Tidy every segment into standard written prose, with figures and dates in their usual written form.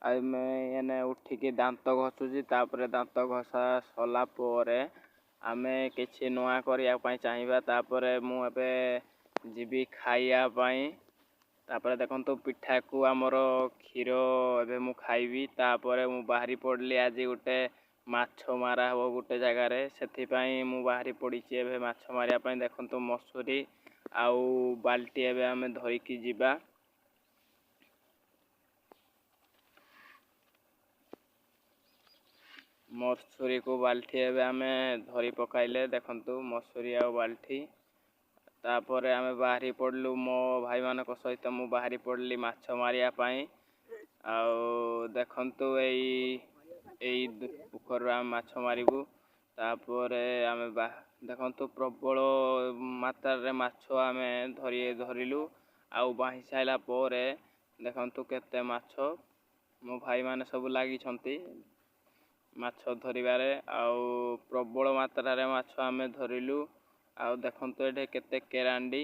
ଆମେ ଉଠିକି ଦାନ୍ତ ଘଷୁଛି। ତାପରେ ଦାନ୍ତ ଘଷା ସରିଲା ପରେ ଆମେ କିଛି ନୂଆ କରିବା ପାଇଁ ଚାହିଁବା। ତାପରେ ମୁଁ ଏବେ ଯିବି ଖାଇବା ପାଇଁ। ତାପରେ ଦେଖନ୍ତୁ ପିଠାକୁ ଆମର କ୍ଷୀର ଏବେ ମୁଁ ଖାଇବି। ତାପରେ ମୁଁ ବାହାରି ପଡ଼ିଲି ଆଜି ଗୋଟେ ମାଛ ମାରା ହେବ ଗୋଟେ ଜାଗାରେ, ସେଥିପାଇଁ ମୁଁ ବାହାରି ପଡ଼ିଛି ଏବେ ମାଛ ମାରିବା ପାଇଁ। ଦେଖନ୍ତୁ ମଶୁରି ଆଉ ବାଲ୍ଟି ଏବେ ଆମେ ଧରିକି ଯିବା। ମଶୁରୀକୁ ବାଲ୍ଟି ଏବେ ଆମେ ଧରି ପକାଇଲେ। ଦେଖନ୍ତୁ ମଶୁରୀ ଆଉ ବାଲ୍ଟି। ତାପରେ ଆମେ ବାହାରି ପଡ଼ିଲୁ, ମୋ ଭାଇମାନଙ୍କ ସହିତ ମୁଁ ବାହାରି ପଡ଼ିଲି ମାଛ ମାରିବା ପାଇଁ। ଆଉ ଦେଖନ୍ତୁ ଏଇ ପୋଖରୀରୁ ଆମେ ମାଛ ମାରିବୁ। ତାପରେ ଆମେ ଦେଖନ୍ତୁ ପ୍ରବଳ ମାତ୍ରାରେ ମାଛ ଆମେ ଧରିଲୁ। ଆଉ ବାହି ସାରିଲା ପରେ ଦେଖନ୍ତୁ କେତେ ମାଛ ମୋ ଭାଇମାନେ ସବୁ ଲାଗିଛନ୍ତି ମାଛ ଧରିବାରେ। ଆଉ ପ୍ରବଳ ମାତ୍ରାରେ ମାଛ ଆମେ ଧରିଲୁ। ଆଉ ଦେଖନ୍ତୁ ଏଠି କେତେ କେରାଣ୍ଡି,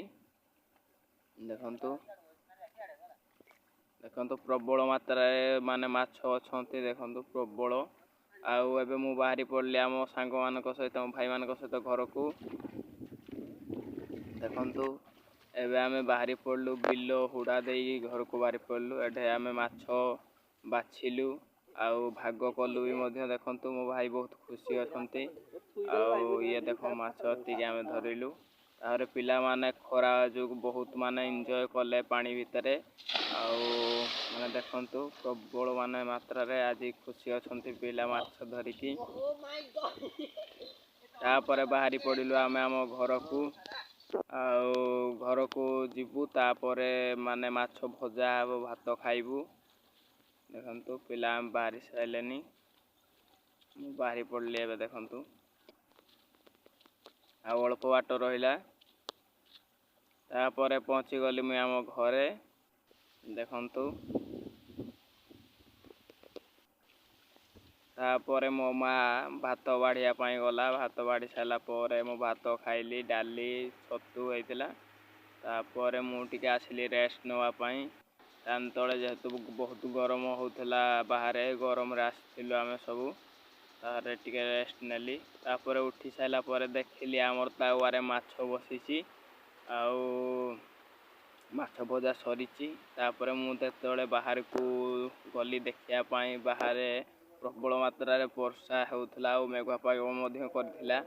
ଦେଖନ୍ତୁ ପ୍ରବଳ ମାତ୍ରାରେ ମାନେ ମାଛ ଅଛନ୍ତି, ଦେଖନ୍ତୁ ପ୍ରବଳ। ଆଉ ଏବେ ମୁଁ ବାହାରି ପଡ଼ିଲି ଆମ ସାଙ୍ଗମାନଙ୍କ ସହିତ, ମୋ ଭାଇମାନଙ୍କ ସହିତ ଘରକୁ। ଦେଖନ୍ତୁ ଏବେ ଆମେ ବାହାରି ପଡ଼ିଲୁ ବିଲ ହୁଡ଼ା ଦେଇକି ଘରକୁ ବାହାରି ପଡ଼ିଲୁ। ଏଠି ଆମେ ମାଛ ବାଛିଲୁ ଆଉ ଭାଗ କଲୁ ବି ମଧ୍ୟ। ଦେଖନ୍ତୁ ମୋ ଭାଇ ବହୁତ ଖୁସି ଅଛନ୍ତି। ଆଉ ଇଏ ଦେଖ ମାଛ ଏତିକି ଆମେ ଧରିଲୁ। ତାପରେ ପିଲାମାନେ ଖରା ଯୋଗୁଁ ବହୁତ ଏନ୍ଜୟ କଲେ ପାଣି ଭିତରେ। ଆଉ ଦେଖନ୍ତୁ ପ୍ରବଳ ମାତ୍ରାରେ ଆଜି ଖୁସି ଅଛନ୍ତି ପିଲା ମାଛ ଧରିକି। ତାପରେ ବାହାରି ପଡ଼ିଲୁ ଆମେ ଆମ ଘରକୁ। ଆଉ ଘରକୁ ଯିବୁ। ତାପରେ ମାଛ ଭଜା ହେବ, ଭାତ ଖାଇବୁ। ଦେଖନ୍ତୁ ପିଲା ବାହାରି ସାରିଲେନି, ମୁଁ ବାହାରି ପଡ଼ିଲି ଏବେ। ଦେଖନ୍ତୁ ଆଉ ଅଳ୍ପ ବାଟ ରହିଲା। ତାପରେ ପହଞ୍ଚିଗଲି ମୁଁ ଆମ ଘରେ। ଦେଖନ୍ତୁ ତାପରେ ମୋ ମା ଭାତ ବାଢ଼ିବା ପାଇଁ ଗଲା। ଭାତ ବାଢ଼ି ସାରିଲା ପରେ ମୁଁ ଭାତ ଖାଇଲି, ଡାଲି ଛତୁ ହେଇଥିଲା। ତାପରେ ମୁଁ ଟିକେ ଆସିଲି ରେଷ୍ଟ ନେବା ପାଇଁ ଫ୍ୟାନ୍ ତଳେ, ଯେହେତୁ ବହୁତ ଗରମ ହେଉଥିଲା ବାହାରେ। ଗରମରେ ଆସିଥିଲୁ ଆମେ ସବୁ, ତାପରେ ଟିକେ ରେଷ୍ଟ ନେଲି। ତାପରେ ଉଠି ସାରିଲା ପରେ ଦେଖିଲି ଆମର ତାୱାରେ ମାଛ ବସିଛି ଆଉ ମାଛ ଭଜା ସରିଛି। ତାପରେ ମୁଁ ଯେତେବେଳେ ବାହାରକୁ ଗଲି ଦେଖିବା ପାଇଁ, ବାହାରେ ପ୍ରବଳ ମାତ୍ରାରେ ବର୍ଷା ହେଉଥିଲା ଆଉ ମେଘୁଆ ପାଗ ମଧ୍ୟ କରିଥିଲା।